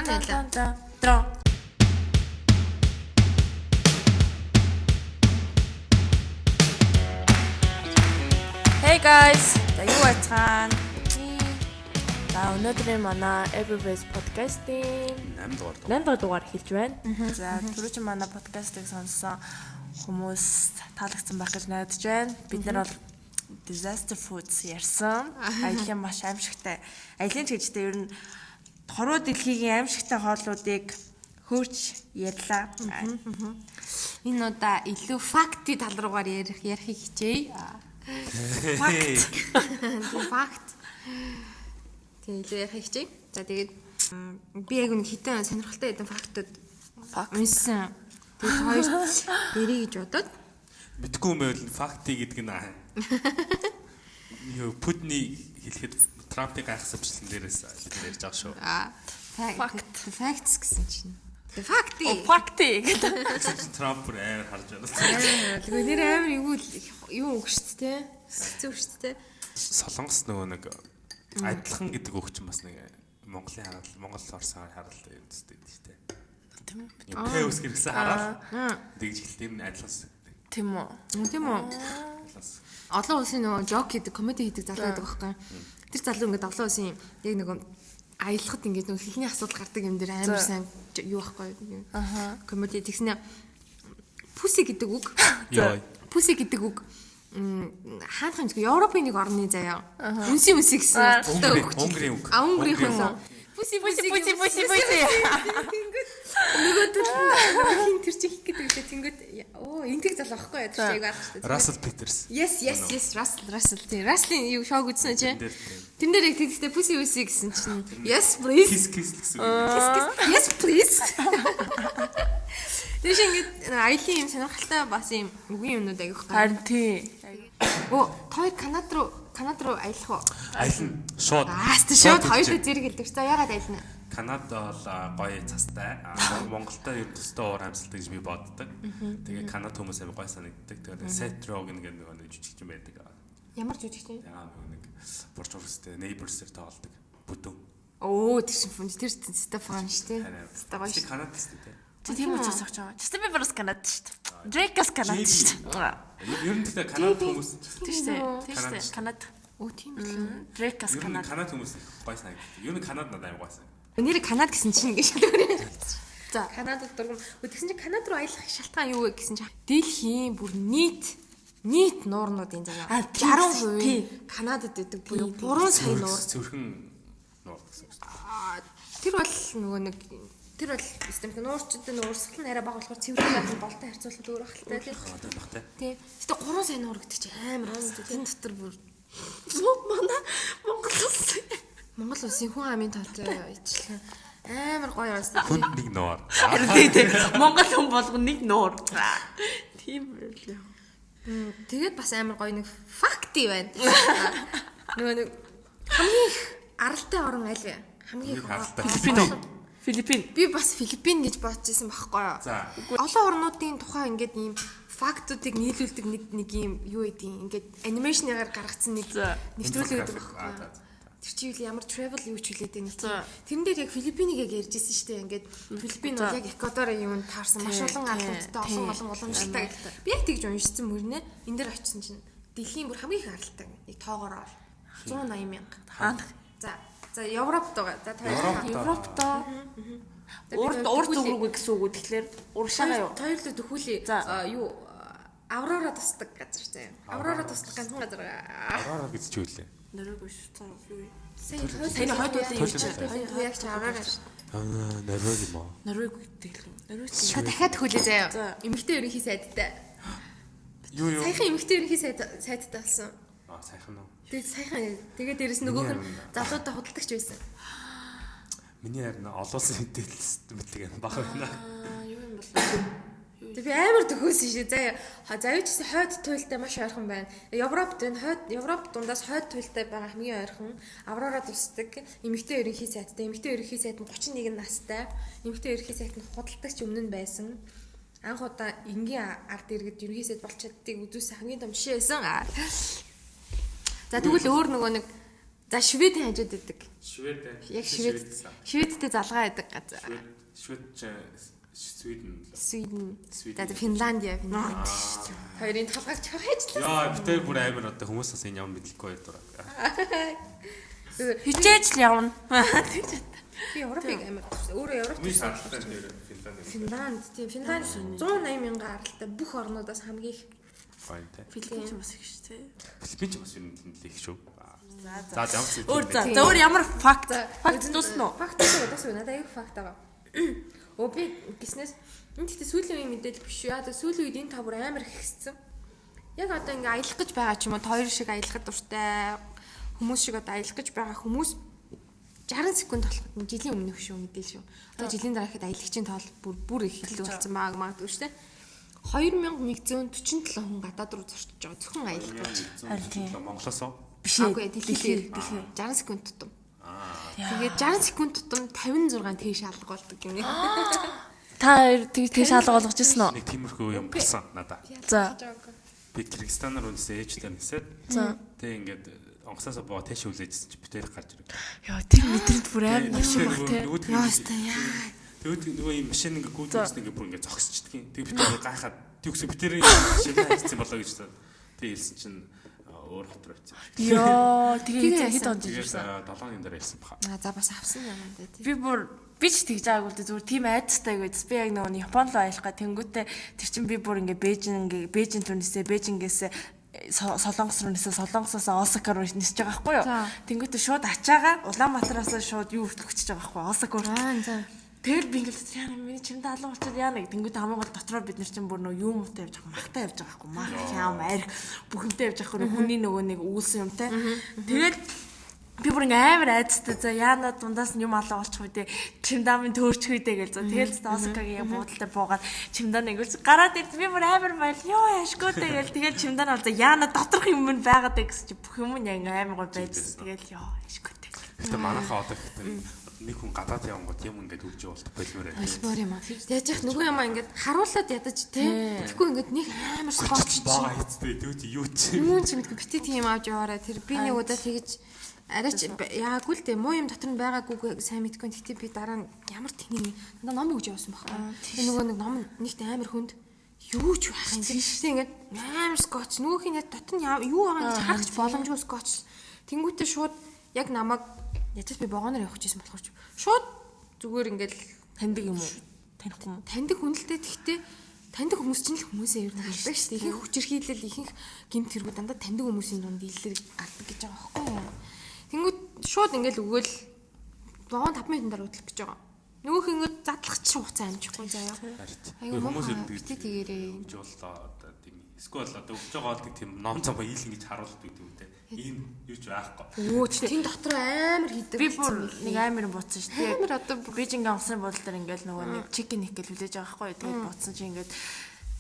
Трон. Hey guys, за юу байцгаана? Өнөөдрийн манай Everbase podcast-ийн 8 дугаар хэлж байна. За түрүүчийн манай подкастыг сонссон хүмүүс таалагдсан байх гэж найдаж байна. Бид нар бол disaster foods ярьсан. Аялын маш аимшигтай. Аялын чигчтэй ер нь хорвоо дэлхийн аимшигтай хооллуудыг хөөж ярьлаа. Энэ удаа илүү факти тал руугаар ярихыг хичээе. Факт. Тэгээд ярих хичээ. За тэгээд би яг нэг хитэн сонирхолтой хэдэн фактууд уншсан. Тэгээд хоёр ярих гэж бодоод мэдгүй юм байвал факти гэдэг нь юу Путины хэлэхэд Трампыг гайхсавчлан дээрээс бид ярьж байгаа шүү. Facts гэсэн чинь. Факти гэдэг. Трамп амар харж байна. Тэгвэл нэр амар юу үг шүү дээ. Хэцүү шүү дээ. Солонгос нөгөө нэг адилхан гэдэг үг чинь бас нэг Монголын хараад Монгол Оросоор хараад юм зүтэй шүү дээ. Тийм үү? Пэус гэрсэн хараад тэгж хэлдэг нь адилхан. Тийм үү? Олон улсын нөгөө жок гэдэг комеди хийдэг залуу байдаг байхгүй. Тэр залуу ингээд олон улсын яг нөгөө аялахад ингээд нөгөө хэлний асуудал гардаг юм дээр амар сайн юу байхгүй. Комеди тэгснэ пүси гэдэг үг. Пүси гэдэг үг хаанах юм бэ? Европын нэг орны заяа. Үнси гэсэн үг. Унгарийн үг. Унгарийн хүн. Пүси. Нөгөө тэр чих гэдэг үү тэнгүүд энтэг залуу байхгүй яа тэр чиг арах шүү дээ. Russell Peters. Yes, Russell. Тийм. Russell-ийн юу шоуг үзсэн чи? Тэн дээр яг тэгтээ пүси гэсэн чинь yes please. Kiss гэсэн. Yes please. Тэр шиг ингээд аялын юм сонирхолтой бас юм үгийн юмнууд агих гоо. Харин тий. Той Канада руу аялах уу? Аялна. Шууд. Шууд хоёулаа зэрэг хэлдэг. За ягаад аялна? Канада бол гоё цастай. Монголтой ер нь төстэй уур амьсгалтай гэж би боддог. Тэгээ Канада хүмүүс амар гоё санагддаг. Тэгээ Seth Rogen гэдэг нэг жүжигчин байдаг. Ямар жүжигчин? Яа нэг Бурж урстэй Neighbors-ээр тоглодог. Бүтэн. Тэр Стефан шүү дээ. Гоё шүү. Канада шүү дээ. Тийм учраас авч байгаа. Justin Bieber-с Канада шүү дээ. Drake-с Канада шүү дээ. Ер нь тэгээ Канада хүмүүс тийм шүү дээ. Канада. Тийм үү. Drake-с Канада. Канада хүмүүс гоё санагддаг. Ер нь Канада надад амар гоё санагддаг. Нэр Канада гэсэн чинь ингэ шалгавар. За, Канадад дургам. Тэгсэн чинь Канада руу аялах шалтгаан юу вэ гэсэн чинь дэлхийн бүр нийт нуурнуудын заяа 60% Канадад байдаг буюу 3 сая нуур. Цэвэрхэн нуур гэсэн үг. Тэр бол нөгөө нэг системтэй нуурчдын уурсгал нь арай бага болохоор цэвэрхэн байх болтой харьцуулахад өөр ахaltaй тийм. Гэтэ 3 сая нуур гэдэг чинь амар бас тэн дотор бүр манай Монгол улсын хүн амын тоотой ичлэн амар гоё байсан. Хүн нэг нуур. Тийм. Монгол хүн болгон нэг нуур. Тийм байлаа. Тэгээд бас амар гоё нэг факти байна. Нөгөө нэг хамгийн их аралтай орн аль вэ? Хамгийн их Филиппин. Би бас Филиппин гэж бодож байсан байхгүй юу? Олон орнуудын тухай ингээд ийм фактуудыг нийлүүлдэг нэг ийм юу гэдгийг ингээд анимашнаар гаргацсан нэг нэвтрүүлэг гэдэг байхгүй юу? Тэр чинь ямар travel юу ч хүлээд байна. Тэрэн дээр яг Филиппинийг яг ярьжсэн шүү дээ. Ингээд Филиппин бол яг Эквадорын юунд таарсан маш олон ардуудтай олон уламжлалтай. Би яг тэгж уншсан мөрнө. Энд дээр очисон чинь дэлхийн бүр хамгийн их аралтай. Нэг тоогоор 180 мянга. За Европт байгаа. За Европт урд зүг рүү гэсэн үг үү? Тэгэхээр урагшаага юу? Тоёрлоо төхүүлээ. Юу Аврора тусдаг газар заяа. Аврора тусдаг ганцхан газар. Аврора гэж чи үлээ. Нөрөг биш цаа юу? Сайн хойд уулын юу ч яг ч Аврора ш. Норвег юм аа. Норвег гэдэг л. Норвег чи дахиад төхүүлээ заяа. Эмэгтэй ерөнхий сайдтай. Юу. Саяхан эмэгтэй ерөнхий сайдтай болсон. Сайхан уу? Тэгээд дээрэс нөгөөх нь залуудаа худалдагч байсан. Миний харин олон улсын мэдээлэл мэтлэг юм баг байна. Юу юм бол. Би амар төхөөсөн шүү. Заяа ч хойд туйлтай маш ойрхон байна. Европ дундаас хойд туйлтай байгаа хамгийн ойрхон Аврора тусдаг эмэгтэй ерөнхий сайдтай. Эмэгтэй ерөнхий сайд нь 31 настай. Эмэгтэй ерөнхий сайд нь худалдагч өмнө нь байсан. Анх удаа энгийн ард иргэд ерөнхий сайд болж чаддгийг үзүүлсэн хамгийн том жишээ байсан. За тэгвэл өөр нөгөө нэг за Шведийн хажууд байдаг. Яг Шведтэй залгаа байдаг газар. Свиден. За Финландия. Хоёрын толгойг чавхайчлаа. Яа, битээ бүр амар одоо хүмүүс бас энэ юм мэдлэхгүй байдаг. Хичээж л явна. Би Европыг амар өөрөө Европ Финланд 180 мянган аралтай бүх орнуудаас хамгийн их баяртай. Филиппин ч бас их шүү дээ. Филиппин ч бас юм их шүү. За ямар өөр ямар факт дуусна уу? Факт дуусна. Надад аюу факт байгаа. Би гиснээс энэ гэхдээ сүүлийн үеийн мэдээлэл биш юу? Сүүлийн үед энэ та бүр амар ихссэн. Яг одоо ингээ аялах гэж байгаа ч юм уу, хоёр шиг аялахад дуртай хүмүүс шиг одоо аялах гэж байгаа хүмүүс 60 секунд болоход жилийн өмнөх шүү мэдээлэл шүү. Одоо жилийн дараа хэд аялагчийн тоол бүр их хил болсон магадгүй шүү дээ. 2147 хүн гадаад руу зорчиж байгаа зөвхөн аялах гэж. Харин тийм. Монголоос уу? Биш ээ. Дэлхийд 60 секунд тутам. Тэгээд 60 секунд тутам 56 тийш алга болдог юм яа. Та хоёр тийш алга болгож ирсэн үү? Нэг тиймэрхүү юм болсон надаа. За. Би Кыргызстанаар үнсээ ээжтэй нисээд. За. Тэг ингээд онгоцоос боо тэш хүлээжсэн чи битээр гарч ирв. Яа, тэр мэдрэлд бүр амар юм баг те. Тэгвэл нөгөө юм машин ингээ гүйдсэн ингээ бүр ингээ зогсчихдгийг. Тэг битээр гайхаад тэгвс битээр шимээ хийсэн болоо гэж та. Тэг хэлсэн чинь өөр хотор авчихсан. Йоо, тэгээ хэд онд ирсэн. 7-ны дараа ирсэн баха. За бас авсан юм даа тий. Би ч тэгж байгаагүй л дээ зүгээр тийм айцтай гэж би яг нөгөө Японд руу аялах га тэнгүүтээ тэр чин би бүр ингээ Бээжин түрнээсээ Бээжингээс Солонгос руу нисээ Солонгосоос Осака руу нисэж байгаа байхгүй юу. Тэнгүүтээ шууд ачаага Улаанбаатараас шууд юу хөтлөгчөж байгаа байхгүй Осака руу. Тэгэл би ингээл яа миний чимд алга болчиход яа нэг тэнгүүт хамгийн гол дотроо бид нар чинь бүр нөгөө юу муутай явж байгаа махтай явж байгаа байхгүй мах яам арх бүхэнтэй явж байгаа байхгүй хүний нөгөө нэг үүсэн юмтай. Тэгэл би бүр ингээ амар айцтай за яана дундаас нь юм алга болчих үедээ чимдаамын төөрчих үедээ гэл за тэгэл Осакагийн буудалтай буугаад чимдаа нэгүүлж гараад ирд би бүр амар баял ёо яшгөөтэй гэл тэгэл чимдаа нь бол за яана доторх юм нь байгаад гэсэн чи бүх юм нь ингээ амар гой байж тэгэл ёо яшгөөтэй. Гэтэ манайхаа одоо нэг хүн гадаад явангууд юм ингээд өгч болдог болмоор байна. Болмоор юм аа. Яаж яах нөгөө юм ингээд харуулад ядаж тий. Тэгэхгүй ингээд нэг амар скотч баа хийцтэй тэгвэл юу ч юм чи мэдгүй битээ тийм авч яваарай. Тэр би нэг удаа тэгэж арайч яагүй л дээ муу юм дотор нь байгаагүй сайн мэдгүй. Тэгтээ би дараа нь ямар тэнийг надад ном өгч явуулсан байхгүй. Тэгээ нөгөө нэг ном нэгт амар хүнд юу ч байх юм. Тэгтээ ингээд амар скотч нөгөөх нь дотор нь юу байгаа гэж харах боломжгүй скотч. Тэнгүүтээ шууд яг намайг ячаас би богоноор явах гэсэн болохоор шууд зүгээр ингээл таньдаг юм уу? Танихгүй юм. Таньдаг хүн л дээ. Тэгтээ таньдаг хүмүүс чинь л хүмүүсээ ер нь гардаг шүү дээ. Ихэнх хүчирхийлэл ихэнх гэмт хэрэгүүд дандаа таньдаг хүмүүсийн дунд дийлэр гардаг гэж байгаа байхгүй юу? Тэнгүүд шууд ингээл өгөөл богоон 5 минутын дараа хөдлөх гэж байгаа. Нөгөөх ингээд задлах чинь хугацаа амжихгүй заяа. Аюу хүмүүс тэгээрээ жууллаа одоо тийм эсвэл одоо өгж байгаа бол тийм ном цамаа ийл ингэж харуулдаг гэдэг үү те. Ийм юу ч байхгүй. Өө тийм дотор амар хийдэг. Би бүр нэг амар буцсан шүү дээ. Амар одоо Бээжингийн онгоцны буудлын дээр ингээл нөгөө нэг чикен их гэж хүлээж байгаа байхгүй. Тэгээд буцсан чи ингээд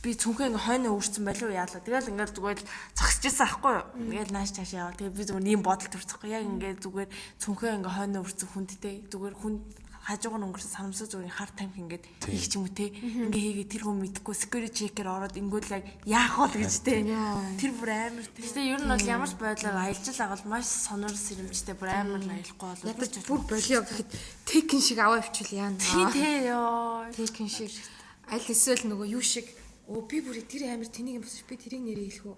би цүнхээ ингээ хойно өөрчсөн байлуу яалаа. Тэгэл ингээд зүгээр зогсчихсан байхгүй юу. Тэгэл нааш тааш яваа. Тэгээ би зүгээр ийм бодол төрчихгүй. Яг ингээд зүгээр цүнхээ ингээ хойно өөрчсөн хүндтэй зүгээр хүнд хажуугаар нь өнгөрсөн санамсаа зүгээр хар тамхи ингээд хийх ч юм уу те. Ингээ хийгээ тэр хүн мэдхгүй security checker ороод ингүүл яах вэ гэж те. Тэр бүр амар. Тэгтээ ер нь бол ямар ч байдлаар аялж л байгаа бол маш сонор сэрэмжтэй бүр амар аялахгүй бол ядаж бүр болио гэхэд текен шиг аваа өвчл яана. Тий ёо. Текен шиг аль эсвэл нөгөө юу шиг би бүр тэр амар тэнийг юм босч би тэрийг нэрээ хэлэх үү.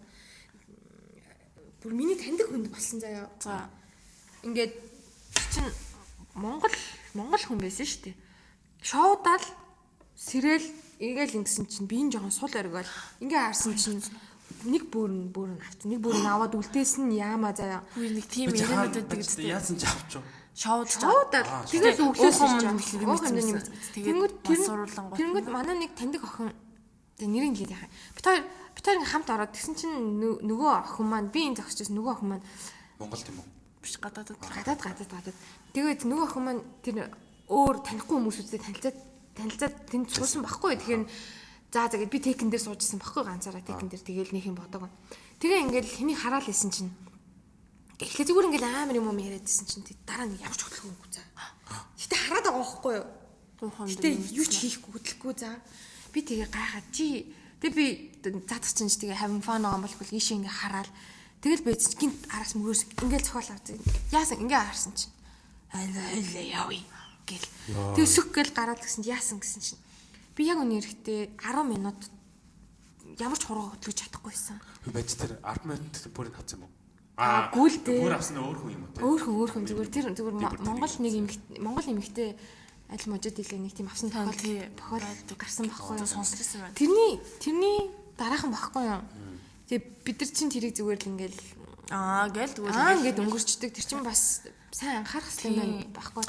Бүр миний таньдаг хүнд болсон заяа. За. Ингээд чинь Монгол хүн байсан шүү дээ. Шоудаал сэрэл ингээл ингэсэн чинь би энэ жоохон сул оргиол ингээ харсан чинь нэг бүрэн авц. Нэг бүрэн аваад үлдээсэн яамаа заяа. Үгүй нэг тийм ярианууд байдаг гэдэг. Яасан ч авч. Шоудаал тэгэл өглөөс юм. Тэнгүүд манай нэг таньдаг охин тэг нэрийг хэлээд яхаа. Бид хоёр ингээ хамт ороод тэгсэн чинь нөгөө охин маань би энэ зогсчихсон нөгөө охин маань Монгол тийм үү? Биш гадаад. Тэгээд нөгөө охин маань тэр өөр танихгүй хүмүүстэй танилцаад тэнд суусан байхгүй. Тэгэхээр за тэгээд би текэн дээр суужсэн байхгүй ганцаараа текэн дээр тэгээд нэг юм бодог. Тэгээ ингээл хэнийг хараал исэн чинь эхлээ зүгээр ингээл амар юм яриадсэн чинь дараа нь ямар ч хөдөлгөөнгүй за. Гэтэ хараад байгаа байхгүй юу? Гэтэ юу ч хийхгүй хөдлөхгүй за. Би тэгээ гайхаад чи тэг би задах чинь тэгээ having fun байгаа юм бол ийшээ ингээ хараал тэгэл бэз гинт араас мөрөөс ингээл цохол авчих. Яасан ингээ харсан чинь Хойлоо явъя гэл. Тэгээ сүх гэл гараад гисэн яасан гэсэн чинь. Би яг үнэ эрэхтэй 10 минут ямар ч хураа хөдлөж чадахгүйсэн. Байж тэр 10 минут бүрийг авсан юм уу? Гүйлдээ. Бүр авсан өөр хүн юм уу? Өөр хүн зүгээр тэр зүгээр Монгол эмэгтэй аль можид хэлээ нэг тийм авсан тохиолдол гарсан байхгүй юу? Сонсчихсан байна. Тэрний дараахан байхгүй юу? Тэгээ бид нар чинь тэрийг зүгээр л ингээл Гээл тэгвэл ингээд өнгөрчдөг. Тэр чинь бас сайн анхаарах хэрэгтэй байхгүй.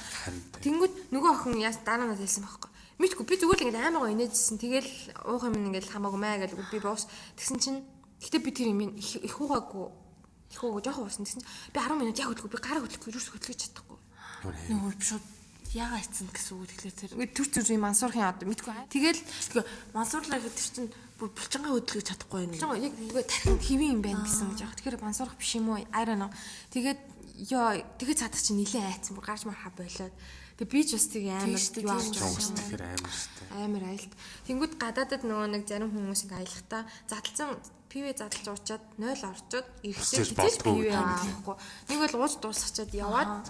Тэнгүүд нөгөө охин яас дараа нь хэлсэн байхгүй. Мэдгүй би зүгээр л ингээд аймаг гоо инээжсэн. Тэгэл уух юм ингээд хамаагүй маа гэж би буус. Тэгсэн чинь гэтээ би тэр юм их уугаагүй жоохон уусан. Тэгсэн чинь би 10 минут яг хөдлөхгүй би гараа хөдлөхгүй юус хөдлөж чадахгүй. нөгөө би шууд яага ицэн гэсэн үг тэгэхээр тэр Төр зүрийн мансуурхын одоо мэдгүй. Тэгэл мансуурлаа гэдэг чинь бүр булчингаа хөдлөж чадахгүй юм. яг нөгөө тархинд хэвэн юм байна гэсэн гэж яг. Тэгэхээр мансуурах биш юм уу? I don't know. Тэгээд цаадах чинь нилээ айцсан бүр гарч мархаа болоод. Тэгээ би ч бас тийг амар юу авч тэгэхээр амар шүү. амар айлт. Тэнгүүд гадаадад нөгөө нэг зарим хүмүүс ингээ аялахтаа задлцсан пивэ задлж уучаад 0 орчоод ирэхдээ хизээч пивэ авахгүй. Нэг бол ууж дуусчихад яваад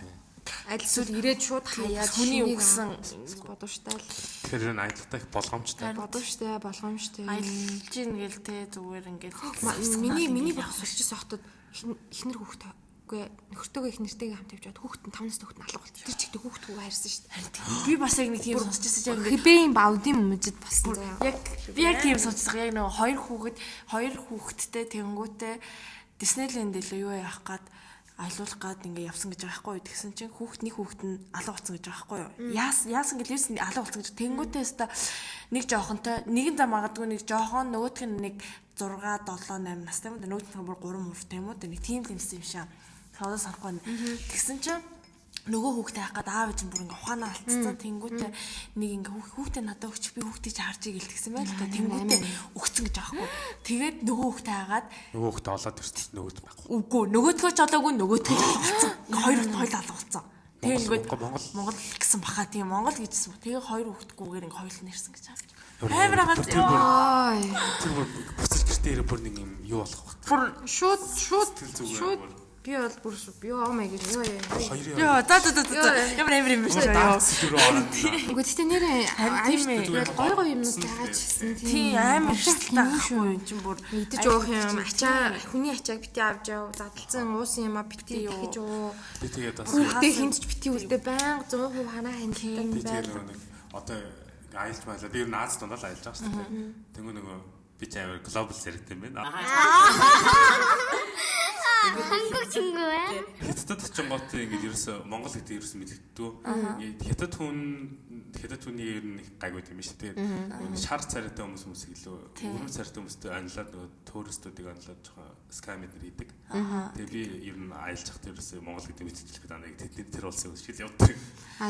альсууд ирээд шууд хаяад хүний өгсөн бодвштай л. Тэгэхээр энэ аялалтаа их болгоомжтой. Болгоомжтой. аялж ийн гэл те зүгээр ингээд Миний бүх сурчсан хотод ихнэр хүүхдээ үгүй нөхөртөөгөө их нэртэйгээ хамт явжгаад хүүхэд нь 5 настай хүүхэд нь алга болт. Тэр чигтээ хүүхдгүү хайрсан шүү дээ. би бас яг нэг тийм сонсчихсан чинь Хэбэгийн баудын мөмөжид болсон заяа. би яг тийм сонсчихсан. Яг нэг хоёр хүүхэдтэй тэнгүүтээ Диснейленд илүү юу яах гээд аялуулах гээд ингээ явсан гэж байгаа байхгүй юу. Тэгсэн чинь нэг хүүхэд нь алга болсон гэж байгаа байхгүй юу. Яасан гэж юусэн алга болсон гэж тэнгүүтээ өста нэг жоохонтой нэгэн зам магадгүй нэг жоохон нөгөөх нь нэг 6 7 8 настай юм да нөгөөх нь бүр 3 мөртэй юм уу да нэг тийм лимсэн юм шаа. Саудаа санахгүй. Тэгсэн чинь нөгөө хүүхдээ хаах гээд аав чинь бүр ингээ ухаанаа алдсан. Тэнгүүтээ нэг ингээ хүүхдээ надад өгч би хүүхдийг ч харж игээл тэгсэн байл та. Тэнгүүтээ өгцөн гэж аахгүй. Тэгээд нөгөө хүүхдээ хаагаад Нөгөө хүүхдээ олоод ирсэн нөгөөд байхгүй. үгүй нөгөөдгөө ч олоогүй нөгөөдгөө олцсон. Хоёр алга болсон. Тэгээ ингээд Монгол гэсэн баха тийм Монгол гэжсэн. Тэгээ хоёр хүүхдгүүгээр ингээ хоёул нэрсэн гэж аав. Амар агаад Тэр бүр буцаж гэртээ ирээ бүр нэг юм юу болох вэ? Бүр шууд би бол бүр oh my god Яа ямар амар юм биш яа. Үгүй тэгтээ нэрээ гой юмнууд тааж гисэн Тийм амар шүү юм чинь бүр идэж уух юм хүний ачааг бити авч яв задлцсан уусан юм а бити гэж уу Би тэгээд бас үлдээ хинч бити үлдээ байнга 100% ханаа ханддаг би тэгээд нэг одоо аялж байлаа. Би ер нь Аз дундаа л аялж байгаа шүү дээ. Тэнгүү нөгөө би ч амар глобал зэрэгтэй юм байна. 한국 친구야? Хятадд очингоот ингээд ерөөсө Монгол гэдэг ерөөсө мэддэггүй. Хятад хүний ер нь гайгүй юм шүү дээ. Шар царайтай хүмүүс илүү өрөм царайтай хүмүүстэй анилаад нөгөө туристуудыг анилаад жоохон скам эднэр хийдэг. Тэгээ би ер нь аялж хахад ерөөсө Монгол гэдэг мэдчихлээ даа нэг тэр улсын хүмүүс шиг явдаг.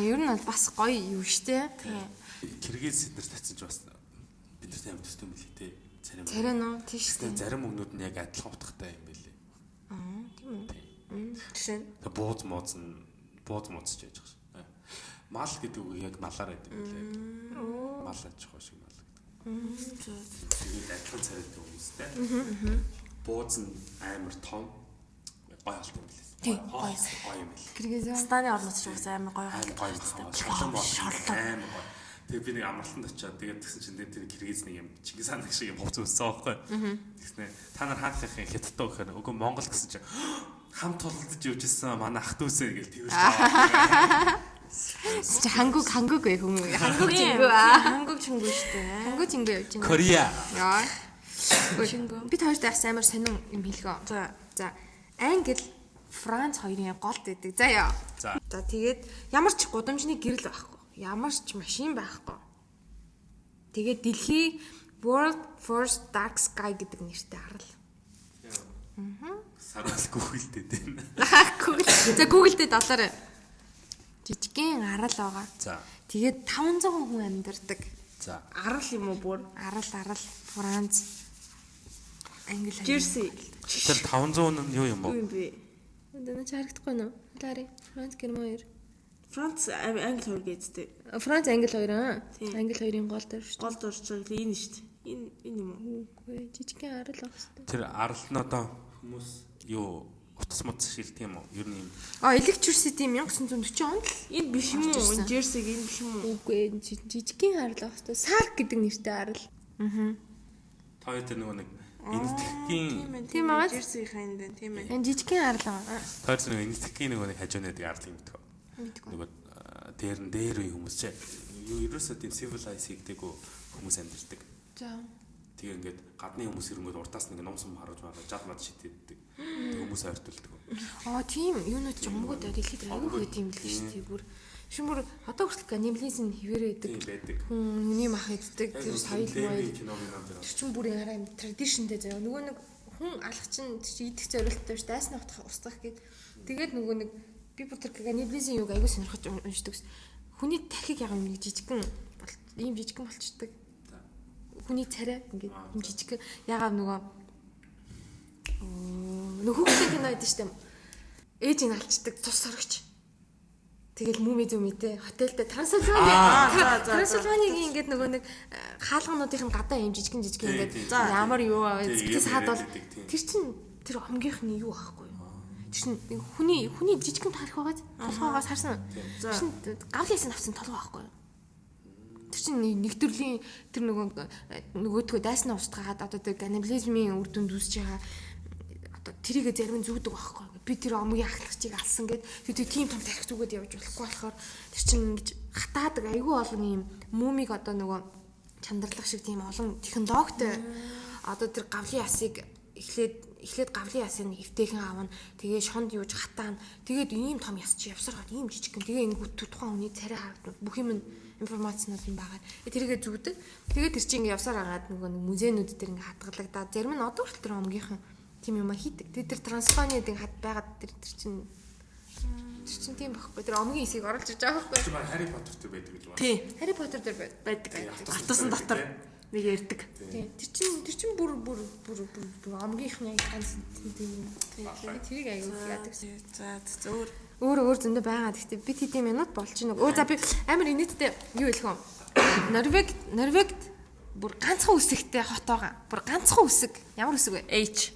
Ер нь бол бас гоё юу штэ. Киргиз эднэр татсан ч бас бидэрт амар төстэй юм билий те. Царай нөө тийш штэ. Зарим өгнүүд нь яг адилхан утгатай юм билий. Тийм үү. Жишээ нь Бууз мууз ч яаж байгаа ш. Мал гэдэг үг яг малаар байдаг юм лээ. Мал аж ахуй шиг мал гэдэг. Тэгээд адилхан царайтай хүмүүстэй. Бууз нь амар том гой алт юм лээ. Тийм гоё юм лээ. Киргиз Станы орноос ч бас амар гоё. Шорлон. Тэгээ би нэг амралтанд очиод тэгээд тэгсэн чинь тэр Киргиз нэг юм Чингис хаан шиг юм хувцас өссөн байхгүй. Тэгснэ та нар хаанхын хятадтай гэхээр үгүй Монгол гэсэн чинь хамт тололдож явжсэн манай ах дүүсээ гэж тэрж байгаа. Чи 한국 왜 хүмүүс 한국 친구 штэ. 한국 친구 явж байна. Корея. Яа. Би тооштой бас амар сонин юм хэлгөө. За Англи, Франц хоёрын голд байдаг. Заяа. За тэгээд ямар ч гудамжны гэрэл байхгүй. Ямар ч машин байхгүй. Тэгээд дэлхий World First Dark Sky гэдэг нэртэй харал. Сараас гүгэлтэй дээ. За Google дээр доллар жижигхэн арал байгаа. За. Тэгээд 500 хүн амьдардаг. За. Арал юм уу бүр? Арал Франц Англи. Jersey. Тэр 500 нь юу юм бэ? Юу юм бэ? Энд харагдахгүй нөө. Лари Франц Герман 2. Франц Англи хоёр гэжтэй. Франц Англи 2 аа. Англи 2-ын гол дээр шүү. Гол дурчаг энэ шүү дээ. Энэ юм уу? Үгүй жижигхэн арал байгаа шүү. Тэр арал нь одоо хүмүүс юу утас мод шилдэг юм уу? Ер нь юм. Electricity 1940 онд Энэ биш юм уу? Jersey энэ биш юм уу? үгүй жижигхэн харал байх хэвээр Sark гэдэг нэртэй харал. Хоёр тэр нөгөө нэг энэтхэгийн Тийм аа. Jersey-ийн энэ байна тийм ээ. Энэ жижигхэн харал байгаа. хоёр тэр нөгөө энэтхэгийн нөгөө нэг хажуунадаг арлыг мэддэг. Нөгөө дээр үе хүмүүс чи ерөөсөө тийм civilized хийгдэггүй хүмүүс амьдэрдэг. За. Тэгээ ингээд гадны хүмүүс ирэнгүүт уртаас нэг ном сум харуулж жад мад шидэддэг. Тэг хүмүүс ойртолдог. Тийм юунууд ч юмгууд дэлхийд аягүй хөт юм л шүү дээ. Бүр шимбэр одоо хүртэл каннибализм хിവэрэ Тийм байдаг. байдаг. Хүний мах иддэг тэр соёл маяг. киномын дээр. Тэр чинь бүрийн арай традишнтэй заяа. Нөгөө нэг хүн алах чинь идэх зорилттой ш дайсны утгах устгах гээд тэгээд нөгөө нэг би бүр тэр каннибализм юг аягүй сонирхож уншдаг ш. Хүний тархиг яг нэг жижигхэн ийм жижигхэн болчдөг. Хүний царай ингээд юм жижиг ягаад нөгөө хүүхдийн кино байдаг шүү дээ. Ээж нь алчдаг цус сорогч. Тэгэл муми зүмитэй хотелдээ Трансильванигийн ингээд нөгөө нэг хаалгануудын гадаа юм жижигэн ингээд ямар юу зэтгээс хаад бол тэр чинь тэр омгийнхны юу аахгүй юу. Тэр чинь хүний жижигэн тарих байгаад толгоогоос харсан. Тэр чинь гавлын авсан толгой аахгүй юу. Тэр чинь нэг төрлийн тэр нөгөөдгөө дайснаа устгаад одоо тэр каннибализмын үр дүнд үүсэж байгаа одоо тэрийг зарим нь зүгдэг байхгүй. Би тэр омгийн ахлагчийг алсан гэд тэр тийм том тарих зүгээд явж болохгүй болохоор тэр чинь ингэж хатаадаг айгүй олон юм мумиг одоо нөгөө чандралах шиг тийм олон технологитой одоо тэр гавлын ясыг эхлээд гавлын ясыг эвтэйхэн аавна тэгээ шонд юуж хатаана тэгээд ийм том яс чи явсаргаад ийм жижигхэн тэгээ ингээд тухайн хүний царай харагдана бүх юм информацнууд нь байгаа. Тэрийгэ зүгдэг. Тэгээд тэр чинь ингээ явсаар агаад нөгөө нэг музейнүүд дээр ингээ хатгалагдаад зарим нь одоо хүртэл тэр омгийнхан тийм юм хийдэг. Тэгээд тэр трансфонидыг хад байгаад тэр чинь тийм байхгүй. Тэр омгийн хэсгийг оруулж ирж байгаа байхгүй. Тэр Harry Potter-тэй байдаг гэж байна. Тийм. Harry Potter дээр байдаг. Автосан дотор нэг ярддаг. Тийм. Тэр чинь бүр омгийнхны ганц тийм. Тэрийг аягүй яадаг. За зөөр Өөр зөндөө байгаа. Гэхдээ бид хэдийн минут болж байна. За би амар инээдтэй юу хэлэх вэ? Норвегид бүр ганцхан үсэгтэй хот байгаа. Бүр ганцхан үсэг. Ямар үсэг вэ? H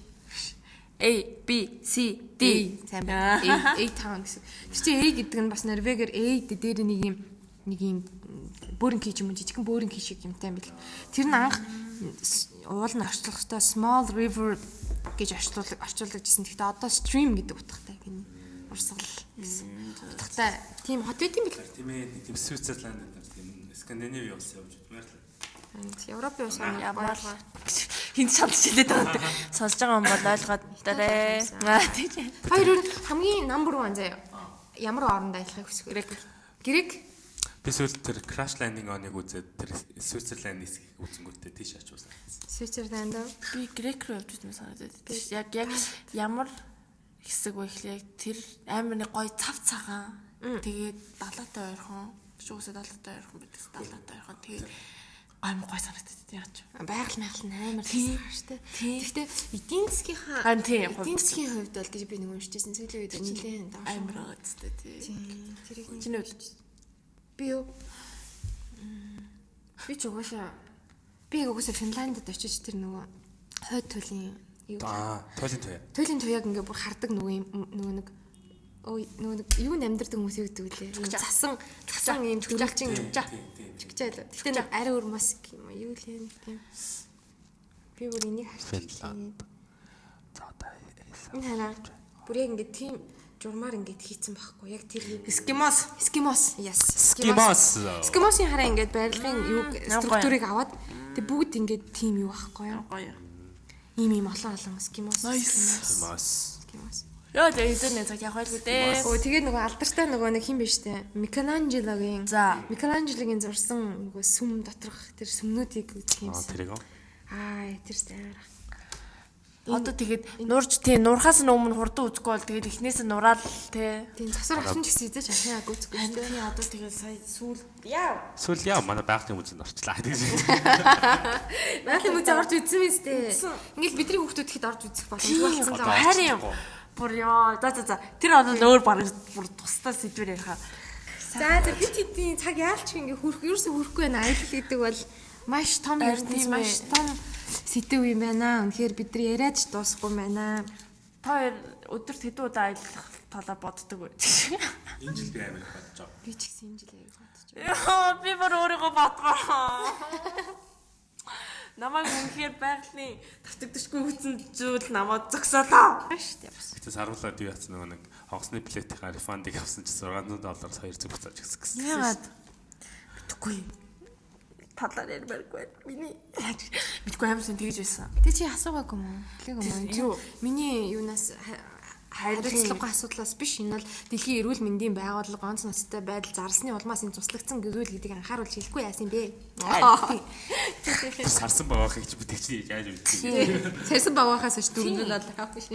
A B C D сайн байна. A town гэсэн. Тэр чинь A гэдэг нь бас Норвегиэр A дээр нэг юм бөөрийн кий юм жижигхэн бөөрийн кий шиг юмтай юм бэл. Тэр нь анх уул нь орчуулгатай small river гэж орчуулдаг гэсэн. Гэхдээ одоо stream гэдэг утгатай гинэ. Урсгал гэсэн. Утгатай тийм хот байт юм бэл. Тийм ээ, тийм Switzerland дээр тийм Скандинави улс явж идмээр л. Европын улс яваалгаа хинт шалж хэлээд байгаа. Сонсож байгаа юм бол ойлгоод дээрээ. Тийм. Хоёр өөр хамгийн number 1 заяа. Ямар оронд ажиллахыг хүсэх вэ? Грек. Би сүүл тэр Crash Landing on-ыг үзээд тэр Switzerland хэсгийг үзэнгүүтээ тийш очивсан. Switzerland. Би грек руу явж байсан санагдаад. Яг ямар хэсэг вэ гэхлээр тэр амар нэг гоё цав цагаан. Тэгээд далаатай ойрхон, шүүсээ далаатай ойрхон бидээс далаатай ойрхон. Тэгээд амар гоё санагдаад яаж. Байгаль амар тааштай. Гэхдээ эдийн засгийнхаа эдийн засгийн хувьд бол гэж би нэг уншижсэн. Сүүлийн үед нэлээд амар өцтэй тийм. Тэрийг чиний үед би ч угаасаа Финландд очиж тэр нөгөө хойд туйлын юу туйлын туяаг ингээ бүр хардаг нөгөө нэг юу амьдэрдэг хүмүүс юу гэдэг үлээ. Засан ийм төлөвлөжин чигчээ. Гэхдээ нэг ари өр маск юм уу юу лээ тийм. Би бүр энийг харчихлаа. За одоо энэ хараа бүр яг ингээ тийм журмаар ингээд хийцэн байхгүй. Яг тэр Eskimos. Yes. Eskimoсын хараа ингээд барилгын юу структурыг аваад тэг бүгд ингээд тийм юу байхгүй юу? Гоё. Ийм олон Eskimos. Яа тэр интернет цаг явах байлгүй дээ. Тэгээд нөгөө алдартай нөгөө нэг хин биш үү? Michelangelo-гийн зурсан нөгөө сүм доторх тэр сүмнүүдийг үзэх юмсан. Тэр тэр амар. Одоо тэгээд нурж тий нурхаас өмнө хурдан үзэхгүй бол тэгээд эхнээс нь нураал тий. Тийм засвар авсан ч гэсэн идэж ахиаг үзэхгүй. Тий одоо тэгээд сая сүүл яа манай байгалийн үзэнд орчлаа гэж. Байгалийн үзээ орж үзсэн биз дээ. Ингээл бидний хүүхдүүд ихэд орж үзэх боломжтой болсон л харин бүр ёо за тэр одоо өөр баг бүр тусдаа сэдвэр ярих. За бид хэдийн цаг яалч ингээ ерөөсөө хүрэхгүй байна. Аялал гэдэг бол маш том ертөнц маш том сэдв юм байна. Үнэхээр бидний яриач дуусахгүй байна. Та хоёр өдөрт хэдэн удаа аялах талаа боддог вэ? Энэ жил би амар их бодож байгаа. Би ч гэсэн энэ жил яг бодож байна. Яа, би бүр өөрийгөө бодгоо. Намайг үнэхээр байгалийн тавтагдчихгүй хүчин зүйл намайг зогсоолоо. Штэ бас. Гэтэ саруулаад юу яцсан нөгөө нэг хонгоцны билетийн рефандыг авсан чи $600 хоёр зүг буцааж гэсэн. Яагаад? Мэдгүй. Талаар ярмааргүй. Миний мэдгүй амарсан тэгж байсан. Тэ чи асуугаагүй юм уу? Хэлээгүй юм уу? Миний юунаас хариуцлагагүй асуудлаас биш. Энэ бол дэлхийн эрүүл мэндийн байгууллага онц ноцтой байдал зарлсны улмаас энэ туслагдсан гэвэл гэдгийг анхааруулж хэлэхгүй яасан бэ? Сарсан байгаахыг чи би тэгчий яаж үлдээ. Сарсан багахаас ч дөрөнд бол авах биш.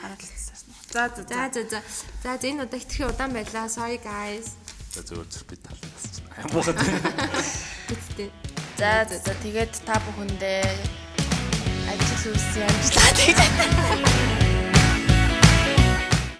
Харалтсан. За энэ удаа хитрхи удаан байлаа. Sorry guys. Зөв би талаас чинь. Амбухад. Гэтэ. За тэгээд та бүхэндээ ажил үйлсийн амжилт.